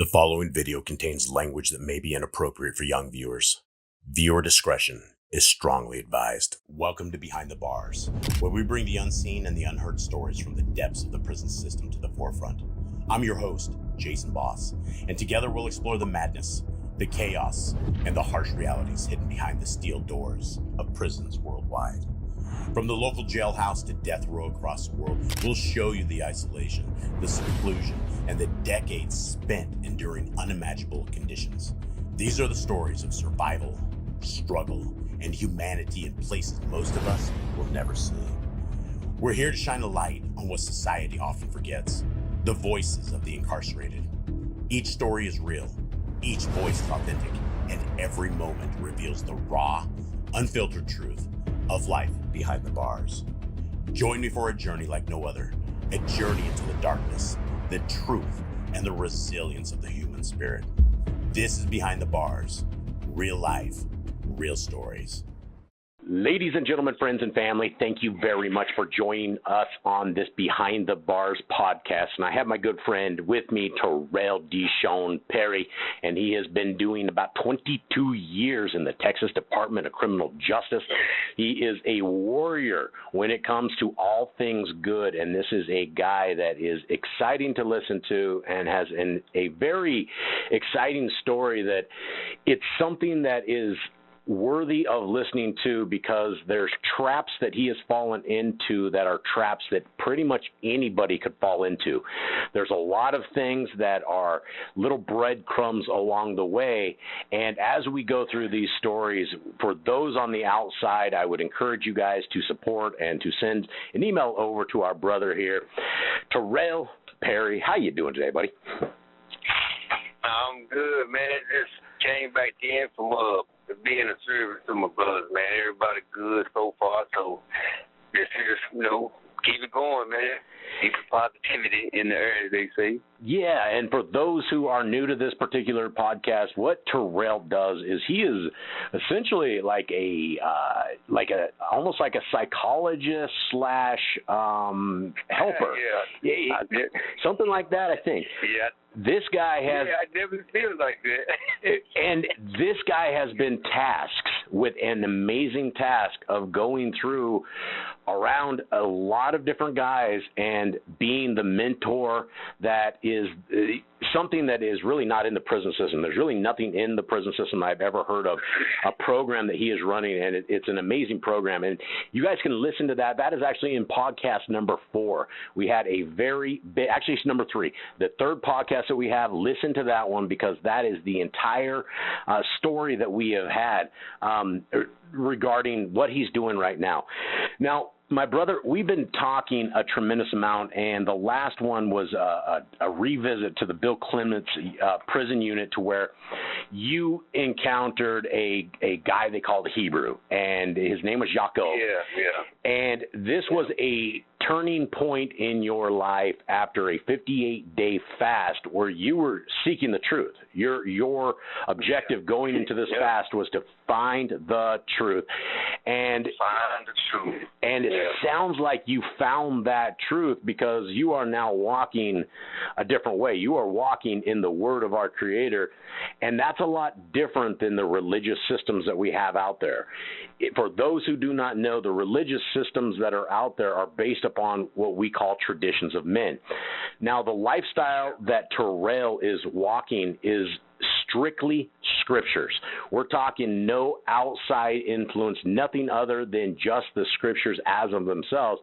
The following video contains language that may be inappropriate for young viewers. Viewer discretion is strongly advised. Welcome to Behind the Bars, where we bring the unseen and the unheard stories from the depths of the prison system to the forefront. I'm your host, Jason Boss, and together we'll explore the madness, the chaos, and the harsh realities hidden behind the steel doors of prisons worldwide. From the local jailhouse to death row across the world, we'll show you the isolation, the seclusion, and the decades spent enduring unimaginable conditions. These are the stories of survival, struggle, and humanity in places most of us will never see. We're here to shine a light on what society often forgets, the voices of the incarcerated. Each story is real, each voice is authentic, and every moment reveals the raw, unfiltered truth of life behind the bars. Join me for a journey like no other, a journey into the darkness, the truth, and the resilience of the human spirit. This is Behind the Bars, real life, real stories. Ladies and gentlemen, friends and family, thank you very much for joining us on this Behind the Bars podcast. And I have my good friend with me, Terrell Deshaun Perry, and he has been doing about 22 years in the Texas Department of Criminal Justice. He is a warrior when it comes to all things good, and this is a guy that is exciting to listen to and has a very exciting story that it's something that is worthy of listening to, because there's traps that he has fallen into that are traps that pretty much anybody could fall into. There's a lot of things that are little breadcrumbs along the way, and as we go through these stories, for those on the outside, I would encourage you guys to support and to send an email over to our brother here, Terrell Perry. How you doing today, buddy? I'm good, man. Just came back in from being a service to my brothers, man. Everybody good so far, so just keep it going, man. Keep the positivity in the air, as they say. Yeah, and for those who are new to this particular podcast, what Terrell does is he is essentially almost like a psychologist slash helper. Yeah. Something like that, I think. Yeah. This guy has. Yeah, I never feel like that. And this guy has been tasked with an amazing task of going through around a lot of different guys and being the mentor that is something that is really not in the prison system. There's really nothing in the prison system I've ever heard of, a program that he is running, and it's an amazing program. And you guys can listen to that. That is actually in podcast number 4. We had a very big, actually it's number 3, the third podcast that we have. Listen to that one, because that is the entire story that we have had regarding what he's doing right now. Now, my brother, we've been talking a tremendous amount, and the last one was a revisit to the Bill Clements prison unit, to where you encountered a guy they called Hebrew, and his name was Yaakov. Yeah. And this was a turning point in your life after a 58-day fast where you were seeking the truth. Your objective going into this fast was to find the truth. And find the truth. And it sounds like you found that truth, because you are now walking a different way. You are walking in the word of our Creator, and that's a lot different than the religious systems that we have out there. For those who do not know, the religious systems that are out there are based upon what we call traditions of men. Now, the lifestyle that Terrell is walking is strictly scriptures. We're talking no outside influence, nothing other than just the scriptures as of themselves.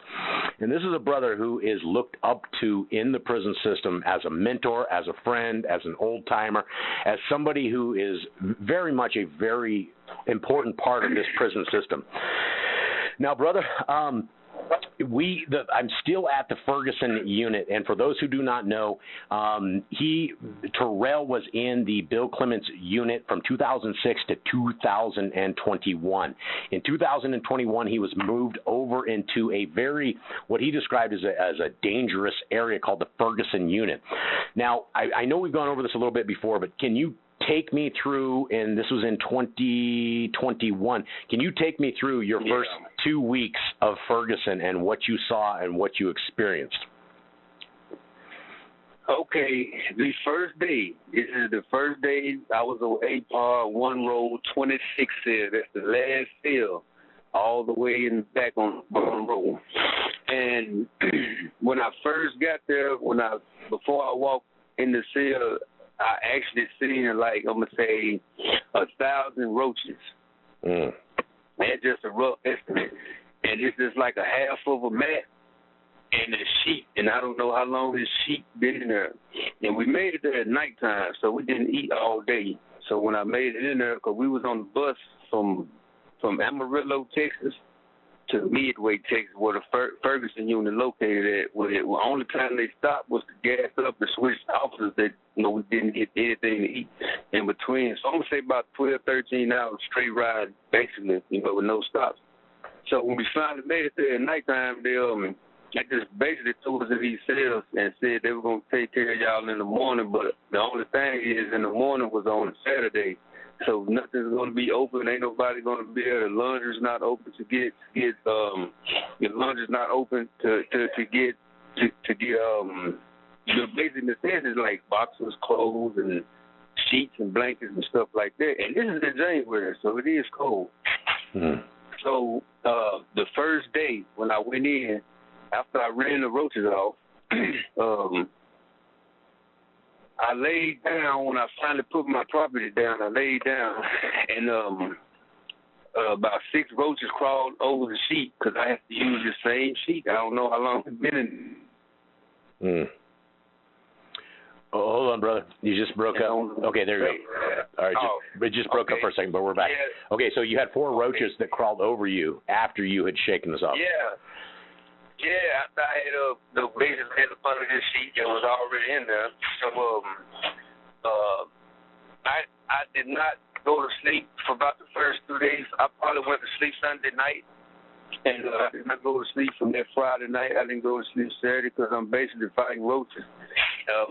And this is a brother who is looked up to in the prison system as a mentor, as a friend, as an old timer, as somebody who is very much a very important part of this prison system. Now, brother, I'm still at the Ferguson Unit, and for those who do not know, Terrell was in the Bill Clements Unit from 2006 to 2021. In 2021, he was moved over into what he described as a dangerous area called the Ferguson Unit. Now, I know we've gone over this a little bit before, but can you take me through, and this was in 2021, can you take me through your first 2 weeks of Ferguson and what you saw and what you experienced? Okay, the first day. This is the first day I was on 8-par, 1 row, 26 cell. That's the last cell, all the way in the back on 1 row. And when I first got there, before I walked in the cell, I actually seen like, I'm gonna say, 1,000 roaches. That's just a rough estimate. And it's just like a half of a mat and a sheet. And I don't know how long this sheet been in there. And we made it there at nighttime, so we didn't eat all day. So when I made it in there, because we was on the bus from Amarillo, Texas, to Midway, Texas, where the Ferguson Unit located at. Where the only time they stopped was to gas up and switch officers that, we didn't get anything to eat in between. So I'm going to say about 12, 13 hours straight ride, basically, with no stops. So when we finally made it there at nighttime, they just basically told us in these cells and said they were going to take care of y'all in the morning, but the only thing is in the morning was on a Saturday. So nothing's going to be open. Ain't nobody going to be there. The laundry's not open to get the laundry's not open to get basically necessities like boxes, clothes, and sheets and blankets and stuff like that. And this is in January, so it is cold. Mm-hmm. So the first day when I went in, after I ran the roaches off, I laid down. When I finally put my property down, I laid down, and about 6 roaches crawled over the sheet because I have to use the same sheet. I don't know how long it's been in. Oh, hold on, brother. You just broke up. Okay, there you go. All right, it just broke up for a second, but we're back. Yeah. Okay, so you had 4 roaches that crawled over you after you had shaken this off. Yeah, after I had the bases head up under this sheet that was already in there. So I did not go to sleep for about the first 2 days. I probably went to sleep Sunday night, and I did not go to sleep from that Friday night. I didn't go to sleep Saturday because I'm basically fighting roaches.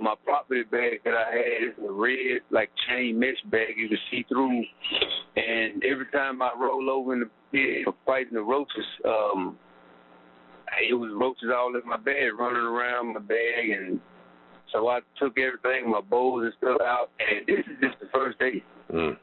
My property bag that I had is a red, like chain mesh bag you can see through, and every time I roll over in the bed for fighting the roaches, it was roaches all in my bed, running around my bag, and so I took everything, my bowls and stuff out, and this is just the first day. Then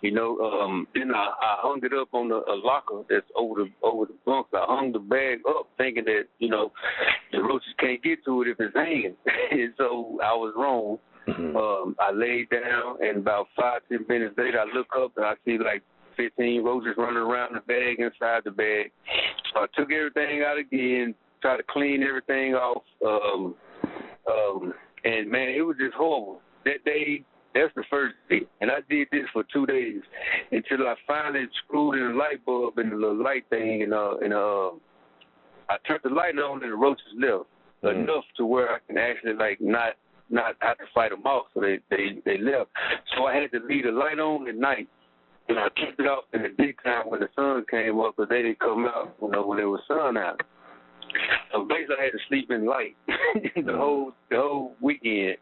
I hung it up on a locker that's over the bunks. I hung the bag up thinking that, the roaches can't get to it if it's hanging. And so I was wrong. Mm-hmm. I laid down, and about 5-10 minutes later, I look up and I see like 15 roaches running around the bag, inside the bag. So I took everything out again, tried to clean everything off, and man, it was just horrible. That day, that's the first day, and I did this for 2 days until I finally screwed in the light bulb and the little light thing, and I turned the light on and the roaches left enough to where I can actually not have to fight them off, so they left. So I had to leave the light on at night, and I kept it off in the daytime when the sun came up, because they didn't come out, when there was sun out. So basically, I had to sleep in light the whole weekend.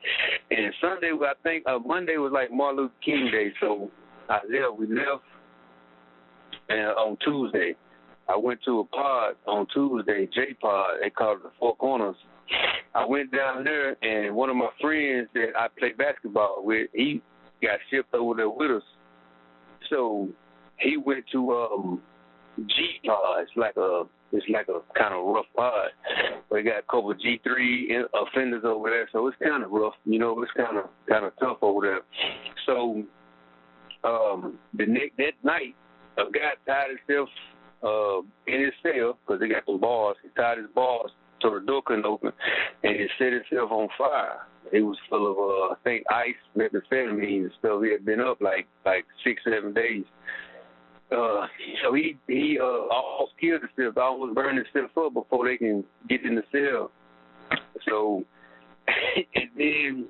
And Sunday, I think Monday was like Martin Luther King Day, so we left, and on Tuesday, I went to a pod on Tuesday, J-Pod, they call it the Four Corners. I went down there, and one of my friends that I play basketball with, he got shipped over there with us. So he went to G-Pod. It's like a kind of rough pod. We got a couple of G3 offenders over there, so it's kind of rough. It's kind of tough over there. So that night, a guy tied himself in his cell because they got some bars. He tied his bars so the door couldn't open, and he set himself on fire. It was full of, I think, ice, methamphetamine and stuff. He had been up like 6-7 days. So he almost killed himself, almost burned himself up before they can get in the cell. So, and then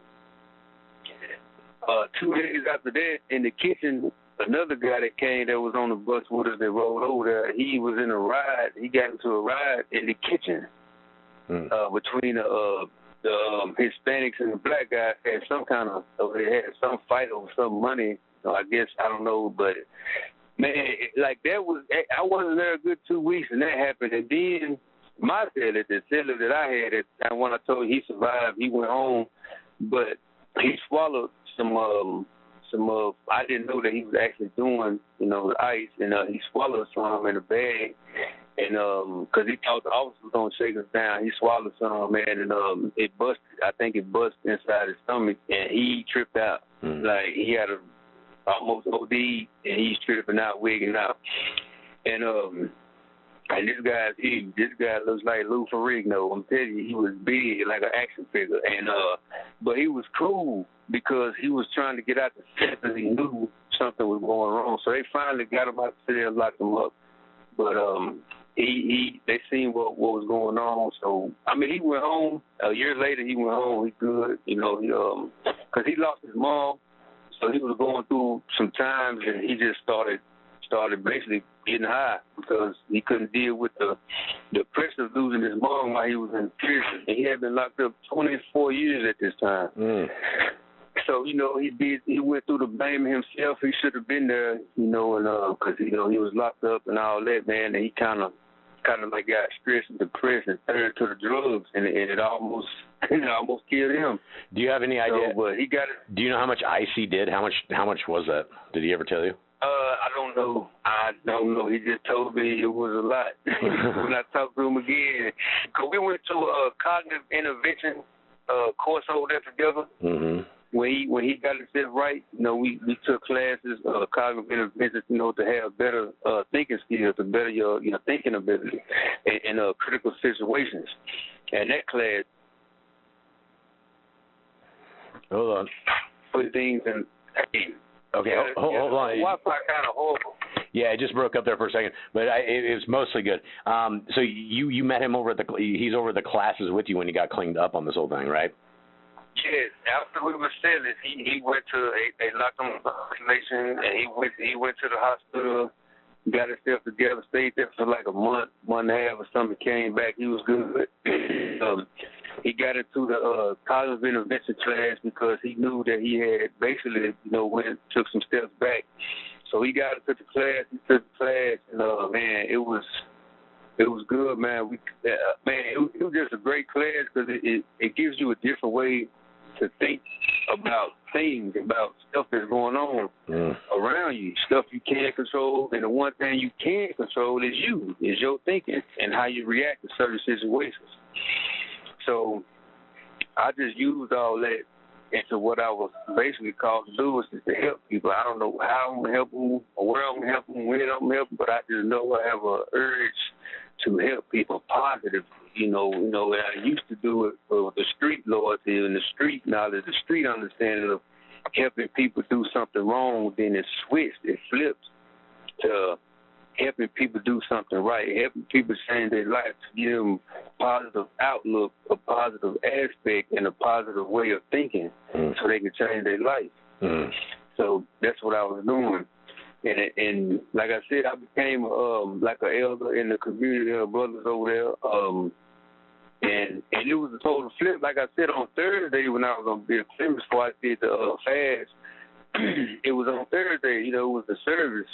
2 days after that, in the kitchen, another guy that came that was on the bus with us that rolled over there, he was in a riot. He got into a riot in the kitchen between the Hispanics and the black guys. They had some fight over some money. I guess, I don't know, but man, I wasn't there a good 2 weeks, and that happened. And then my cellar, the cellar that I had at the time, when I told you he survived, he went home. but he swallowed some I didn't know that he was actually doing, the ice, and he swallowed some in a bag, and because he thought the officer was gonna shake us down, he swallowed some, man, and it busted. I think it busted inside his stomach, and he tripped out. Like he had almost OD, and he's tripping out, wigging out, and this guy looks like Lou Ferrigno. I'm telling you, he was big, like an action figure, and but he was cool because he was trying to get out the cell because he knew something was going wrong. So they finally got him out the cell and locked him up. But they seen what was going on. So I mean, he went home. A year later, he went home. He good, because he lost his mom. So he was going through some times, and he just started basically getting high because he couldn't deal with the pressure of losing his mom while he was in prison. And he had been locked up 24 years at this time. So, he went through the blame himself. He should have been there, and because, he was locked up and all that, man, and he kind of like got stressed and depressed and turned to the drugs, and it almost killed him. Do you have any idea? So, but he got it. Do you know how much ice he did? How much was that? Did he ever tell you? I don't know. He just told me it was a lot. When I talked to him again, because we went to a cognitive intervention course over there together. Mm-hmm. When he got himself right, we took classes, cognitive intervention, to have better thinking skills, to better your thinking ability in critical situations. And that class, hold on, put things in. Okay, hold on. Wi-Fi kind of horrible. Yeah, it just broke up there for a second, but it was mostly good. So you met him he's over the classes with you when you got cleaned up on this whole thing, right? Yes, after we were selling, he went to they locked him in isolation, and he went to the hospital, got himself together, stayed there for like a month and a half or something. Came back, he was good. He got into the cognitive intervention class because he knew that he had basically, took some steps back. So he got into the class. He took the class, and man, it was good, man. It was just a great class because it gives you a different way to think about things, about stuff that's going on around you, stuff you can't control. And the one thing you can't control is your thinking and how you react to certain situations. So I just used all that into what I was basically called to do, is to help people. I don't know how I'm going to help them or where I'm going to help them, when I'm going to help them, but I just know I have an urge to help people positively. And I used to do it with the street loyalty and the street knowledge, the street understanding of helping people do something wrong. Then it switched, it flipped to helping people do something right, helping people change their life, to give them a positive outlook, a positive aspect, and a positive way of thinking so they can change their life. So that's what I was doing. And like I said, I became like an elder in the community of brothers over there. And it was a total flip. Like I said, on Thursday when I was on the Clemens before I did the fast, it was on Thursday, it was the service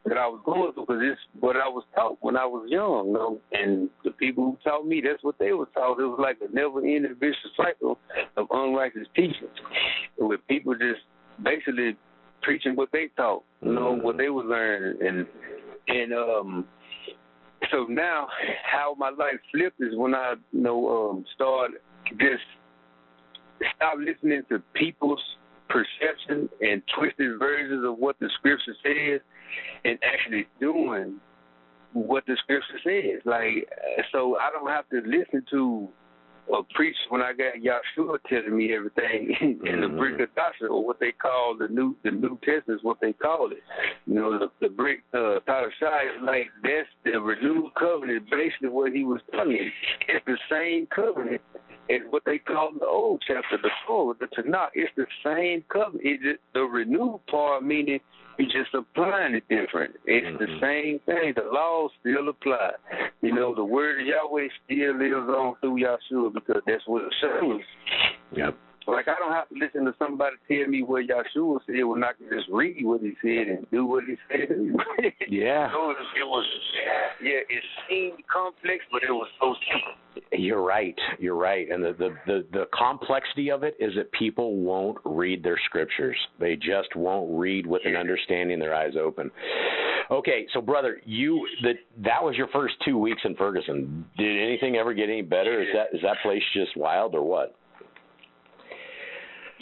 that I was going through, because it's what I was taught when I was young, and the people who taught me, that's what they were taught. It was like a never-ending vicious cycle of unrighteous teachings, with people just basically preaching what they taught, what they were learning, and so now how my life flipped is when I started just stop listening to people's perception and twisted versions of what the scripture says, and actually doing what the scripture says. Like, so I don't have to listen to or preach when I got Yahshua telling me everything in the brick of Tasha, or what they call the New Testament is what they call it. The brick Tasha is like, that's the renewed covenant, basically what he was telling me. It's the same covenant as what they call the old chapter, the Torah, the Tanakh. It's the same covenant. It's just the renewed part, meaning you're just applying it different. It's the same thing. The laws still apply. The word of Yahweh still lives on through Yahshua, because that's what it shows. Yep. Like, I don't have to listen to somebody tell me what Yahshua said when I can just read what he said and do what he said. Yeah. It seemed complex, but it was so simple. You're right. And the complexity of it is that people won't read their scriptures. They just won't read with an understanding, their eyes open. Okay, so brother, that was your first 2 weeks in Ferguson. Did anything ever get any better? Is that place just wild or what?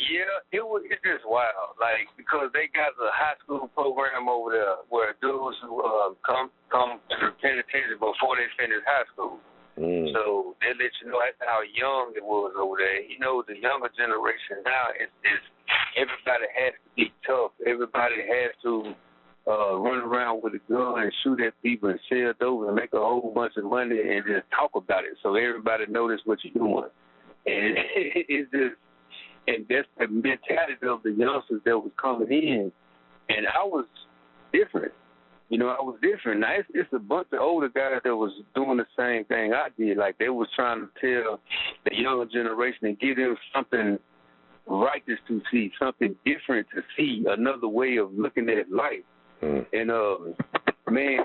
Yeah, it's just wild. Like, because they got the high school program over there where dudes who come to the penitentiary before they finish high school. So they let you know that's how young it was over there. You know, the younger generation now is everybody has to be tough. Everybody has to run around with a gun and shoot at people and sell dope and make a whole bunch of money and just talk about it so everybody notice what you're doing. And it's just. And that's the mentality of the youngsters that was coming in. And I was different. You know, I was different. Now, it's a bunch of older guys that was doing the same thing I did. Like, they was trying to tell the younger generation and give them something righteous to see, something different to see, another way of looking at life. And, man,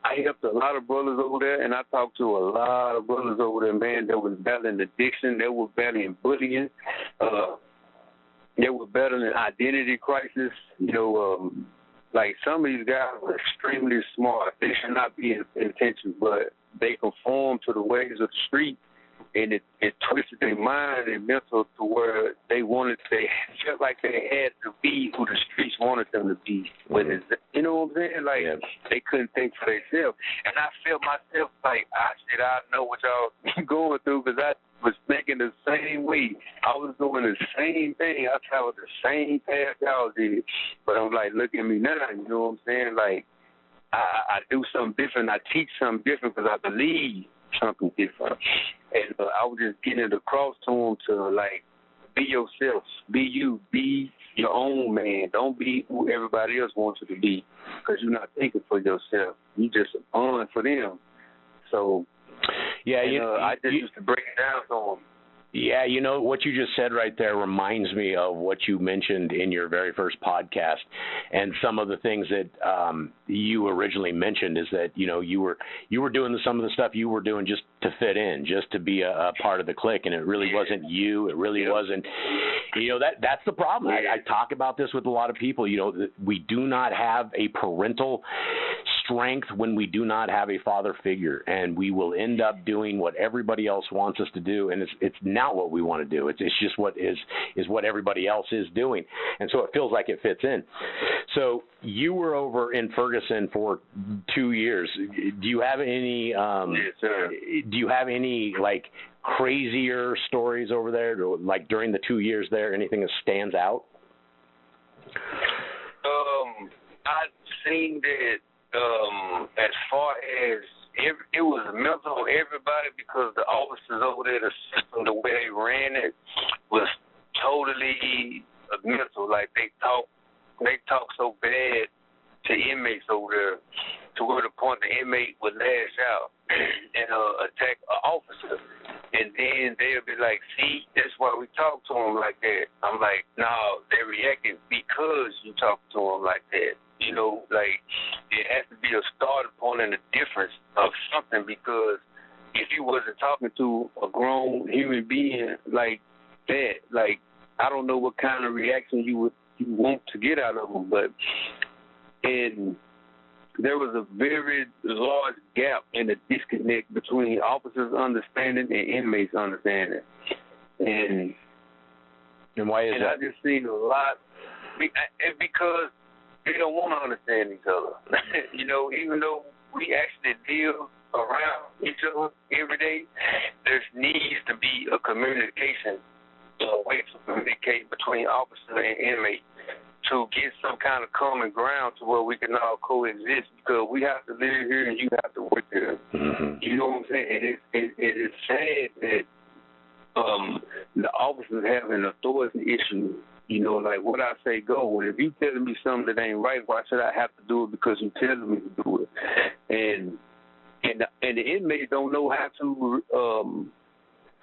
I helped a lot of brothers over there, and I talked to a lot of brothers over there, man, that was battling addiction, that was battling bullying, they were battling identity crisis. You know, like some of these guys were extremely smart. They should not be in penitentiary, but they conformed to the ways of the street, and it twisted their mind and mental to where they felt like they had to be who the streets wanted them to be. But you know what I'm saying? Like, they couldn't think for themselves. And I felt myself like, I know what y'all going through because I was thinking the same way. I was doing the same thing. I traveled the same path y'all did. But I'm like, look at me now. You know what I'm saying? Like, I do something different. I teach something different because I believe something different. And I was just getting it across to them to, like, be yourself. Be you. Be your own man. Don't be who everybody else wants you to be because you're not thinking for yourself. You just a pawn for them. So, I just used to break it down to them. Yeah, you know, what you just said right there reminds me of what you mentioned in your very first podcast, and some of the things that you originally mentioned is that, you know, you were doing some of the stuff you were doing just to fit in, just to be a part of the clique, and it really wasn't you. It really wasn't, you know, that's the problem. I talk about this with a lot of people. You know, we do not have a parental strength when we do not have a father figure, and we will end up doing what everybody else wants us to do, and it's not what we want to do. It's just what is what everybody else is doing, and so it feels like it fits in. So you were over in Ferguson for 2 years. Do you have any? Yes, sir. Do you have any like crazier stories over there, like during the 2 years there? Anything that stands out? I've seen that. As far as it was mental on everybody because the officers over there, the system, the way they ran it was totally mental. Like they talk so bad to inmates over there to where the point the inmate would lash out and attack an officer. And then they'll be like, see, that's why we talk to them like that. I'm like, no, they reacted because you talk to them like that. You know, like, it has to be a starting point and a difference of something because if you wasn't talking to a grown human being like that, like, I don't know what kind of reaction you want to get out of them, but there was a very large gap in the disconnect between officers' understanding and inmates' understanding. And why is that? I just seen a lot, because they don't want to understand each other. You know, even though we actually deal around each other every day, there needs to be a communication, a way to communicate between officer and inmate to get some kind of common ground to where we can all coexist because we have to live here and you have to work here. Mm-hmm. You know what I'm saying? It is sad that the officers have an authority issue. You know, like what I say go. And if you telling me something that ain't right, why should I have to do it because you telling me to do it? And the inmates don't know how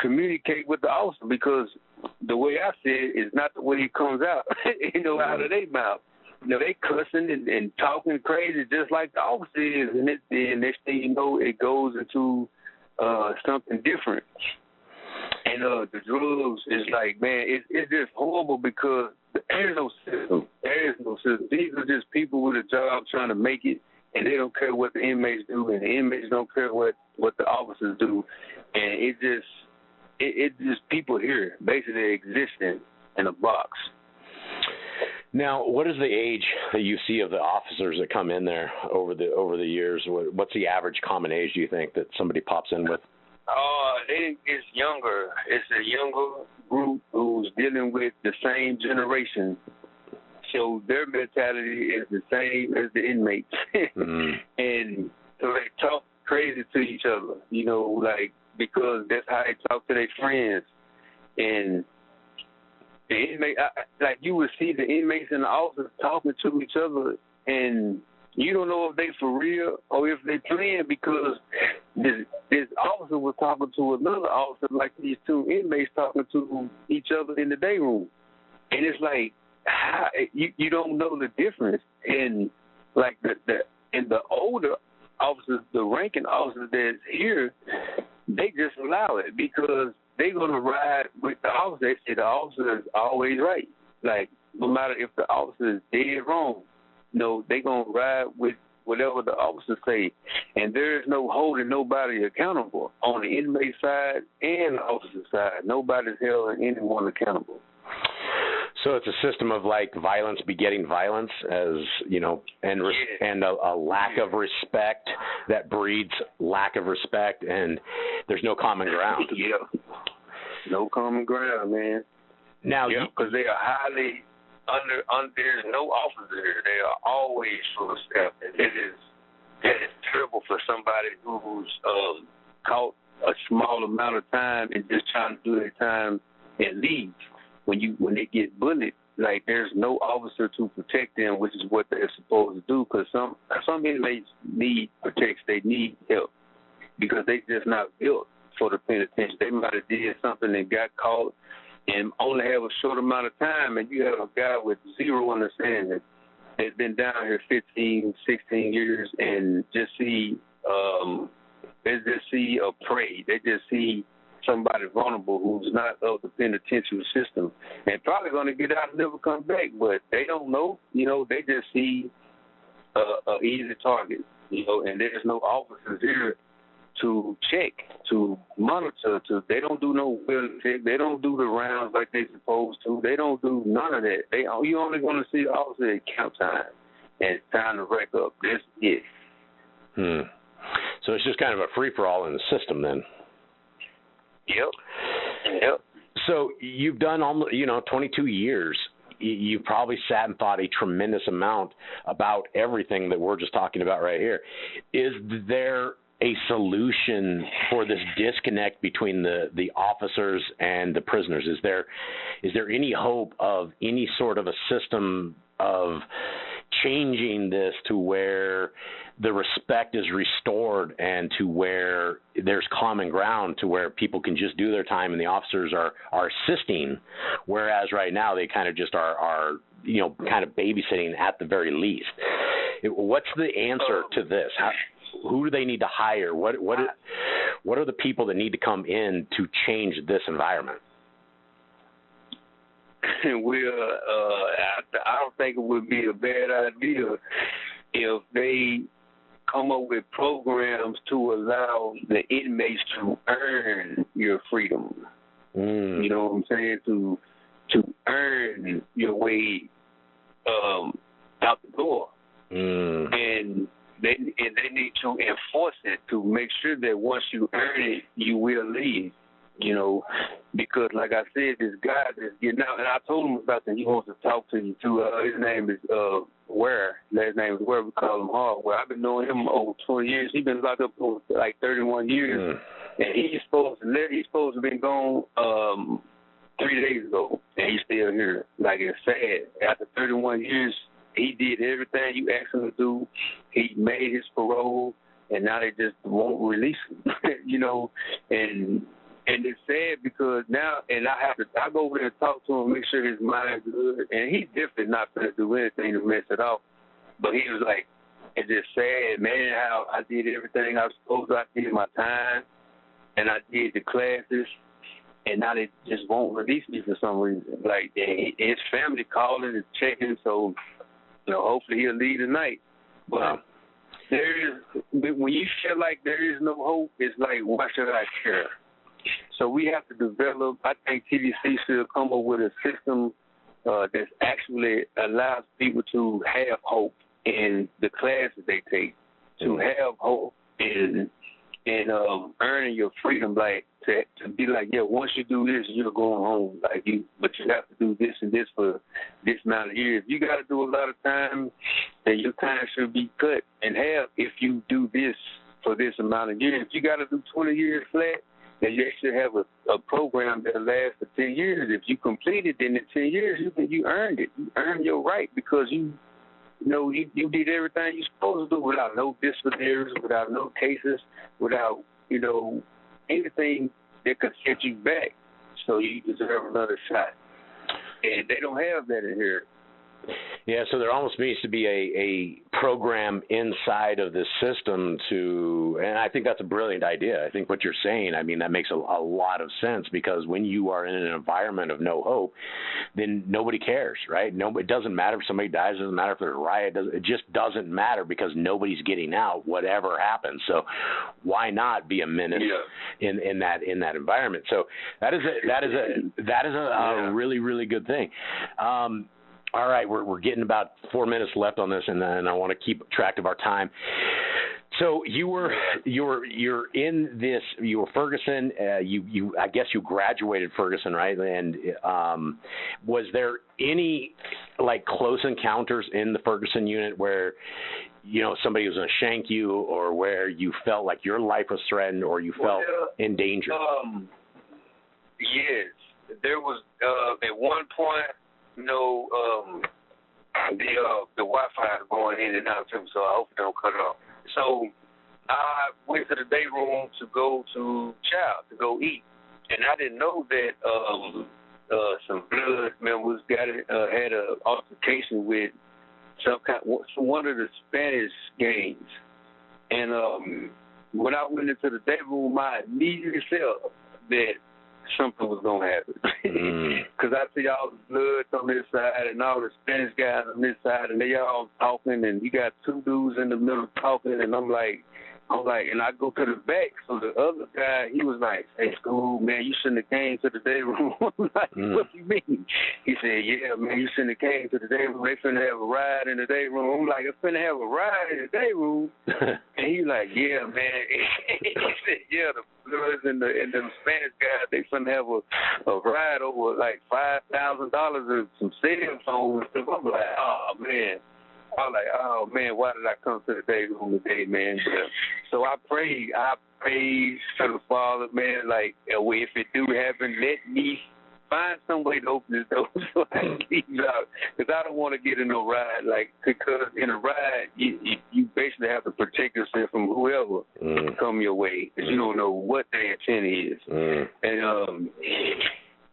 communicate with the officer, because the way I see it is not the way it comes out, out of their mouth. They cussing and talking crazy just like the officer is, and the next thing you know, it goes into something different. And the drugs is like, man, it's just horrible, because there is no system. There is no system. These are just people with a job trying to make it, and they don't care what the inmates do, and the inmates don't care what the officers do. And it just people here basically existing in a box. Now, what is the age that you see of the officers that come in there over the years? What's the average common age, do you think, that somebody pops in with? It's younger. It's a younger group who's dealing with the same generation. So their mentality is the same as the inmates. Mm-hmm. And so they talk crazy to each other, because that's how they talk to their friends. And the inmate, you would see the inmates and the officers talking to each other, and you don't know if they for real or if they playing, because this officer was talking to another officer like these two inmates talking to each other in the day room. And it's like, you don't know the difference. And the older officers, the ranking officers that's here, they just allow it, because they're going to ride with the officer. They say the officer is always right. No matter if the officer is dead wrong, they're going to ride with whatever the officers say. And there is no holding nobody accountable on the inmate side and the officer side. Nobody's held anyone accountable. So it's a system of violence begetting violence, and a lack of respect that breeds lack of respect, and there's no common ground. Yeah, no common ground, man. Now, because they are highly there's no officers here. They are always full of staff. It is terrible for somebody who's caught a small amount of time and just trying to do their time and leave. When they get bullied, there's no officer to protect them, which is what they're supposed to do. Because some inmates need protection, they need help, because they just not built for the penitentiary. They might have did something and got caught and only have a short amount of time, and you have a guy with zero understanding that's been down here 15, 16 years, and just see a prey. They just see somebody vulnerable who's not of the penitentiary system and probably going to get out and never come back, but they don't know. They just see a easy target, and there's no officers here to check, to monitor. They don't do no wellness check. They don't do the rounds like they supposed to. They don't do none of that. You're only going to see the officer at count time and it's time to rack up. That's it. So it's just kind of a free-for-all in the system then. Yep. So you've done almost, 22 years. You've probably sat and thought a tremendous amount about everything that we're just talking about right here. Is there a solution for this disconnect between the officers and the prisoners? Is there any hope of any sort of a system of changing this to where the respect is restored and to where there's common ground, to where people can just do their time and the officers are assisting, whereas right now they kind of just are kind of babysitting at the very least? What's the answer to this? Who do they need to hire? What are the people that need to come in to change this environment? I don't think it would be a bad idea if they come up with programs to allow the inmates to earn your freedom. You know what I'm saying? To earn your way out the door. And they need to enforce it to make sure that once you earn it, you will leave. Because like I said, this guy that's getting out, and I told him about that. He wants to talk to you too. His name is Ware. Last name is Ware. We call him Hardware. I've been knowing him over 20 years. He's been locked up for 31 years, and he's supposed to been gone 3 days ago, and he's still here. It's sad. After 31 years, he did everything you asked him to do. He made his parole, and now they just won't release him. And it's sad because now, and I go over there and talk to him, make sure his mind's good, and he's definitely not going to do anything to mess it up. But he was like, it's just sad, man, how I did everything I was supposed to. I did my time, and I did the classes, and now they just won't release me for some reason. Like, his family calling and checking, so, hopefully he'll leave tonight. But when you feel like there is no hope, it's like, why should I care? So we have to develop, I think TDC should come up with a system that actually allows people to have hope in the classes they take, to have hope in earning your freedom, like to be like, yeah, once you do this, you're going home, but you have to do this and this for this amount of years. If you got to do a lot of time, then your time should be cut in half if you do this for this amount of years. If you got to do 20 years flat, then you should have a program that lasts for 10 years. If you complete it, then in 10 years, you earned it. You earned your right because you did everything you're supposed to do without no disciplinaries, without no cases, without, anything that could set you back. So you deserve another shot. And they don't have that in here. Yeah, so there almost needs to be a program inside of the system and I think that's a brilliant idea. I think what you're saying, that makes a lot of sense, because when you are in an environment of no hope, then nobody cares, right? It doesn't matter if somebody dies, it doesn't matter if there's a riot, it just doesn't matter because nobody's getting out, whatever happens. So why not be a menace in that environment? So that is a really, really good thing. All right, we're getting about 4 minutes left on this, and then I want to keep track of our time. So you're in this. You were Ferguson. I guess you graduated Ferguson, right? And was there any close encounters in the Ferguson unit where somebody was going to shank you, or where you felt like your life was threatened, or you felt in danger? Yes, there was at one point. The Wi-Fi is going in and out too, so I hope it don't cut off. So I went to the day room to go to go eat, and I didn't know that some blood members had an altercation with one of the Spanish gangs. And when I went into the day room, I immediately felt that something was going to happen. Because I see all the blood on this side and all the Spanish guys on this side, and they all talking, and you got two dudes in the middle talking, and I'm like, and I go to the back, so the other guy, he was like, hey, School, man, you shouldn't have came to the day room. I'm like, what do you mean? He said, yeah, man, you shouldn't have came to the day room. They finna have a ride in the day room. I'm like, I'm finna have a ride in the day room. And he like, yeah, man. He said, yeah, the Bloods and the Spanish guys, they finna have a ride over like $5,000 and some cell phones. I'm like, oh, man. I'm like, oh, man, why did I come to the day room today, man? So I prayed to the Father, man, like, if it do happen, let me find some way to open this door so I can leave out. Because I don't want to get in no ride. Because in a ride, you basically have to protect yourself from whoever come your way. Because you don't know what their intent is. And,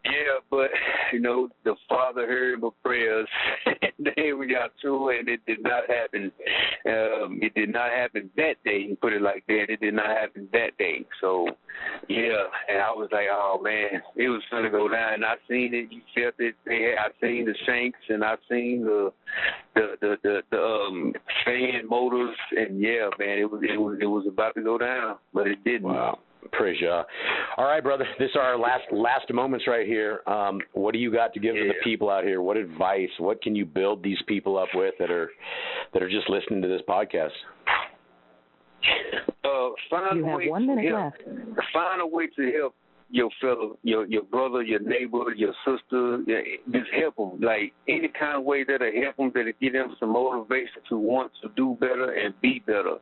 yeah, but, the Father heard my prayers, and then we got through it, and it did not happen. It did not happen that day, you put it like that. It did not happen that day. So, yeah, and I was like, oh, man, it was going to go down. And I seen it. You felt it. I seen the shanks, and I seen the fan motors, and, yeah, man, it was about to go down, but it didn't. Wow. Praise you. All right, brother. This is our last moments right here. What do you got to give to the people out here? What advice? What can you build these people up with that are just listening to this podcast? You have 1 minute left. Find a way to help your fellow, your brother, your neighbor, your sister. Just help them. Like any kind of way that'll help them, that'll give them some motivation to want to do better and be better.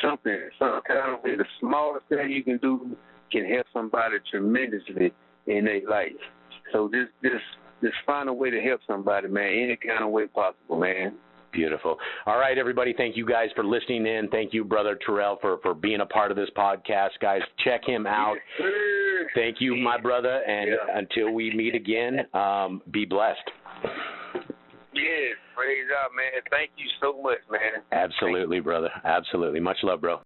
Some kind of way. The smallest thing you can do can help somebody tremendously in their life. So just find a way to help somebody, man. Any kind of way possible, man. Beautiful. All right, everybody. Thank you guys for listening in. Thank you, Brother Terrell, for being a part of this podcast. Guys, check him out. Thank you, my brother. And until we meet again, be blessed. Yes, praise God, man. Thank you so much, man. Absolutely, brother. Absolutely. Much love, bro.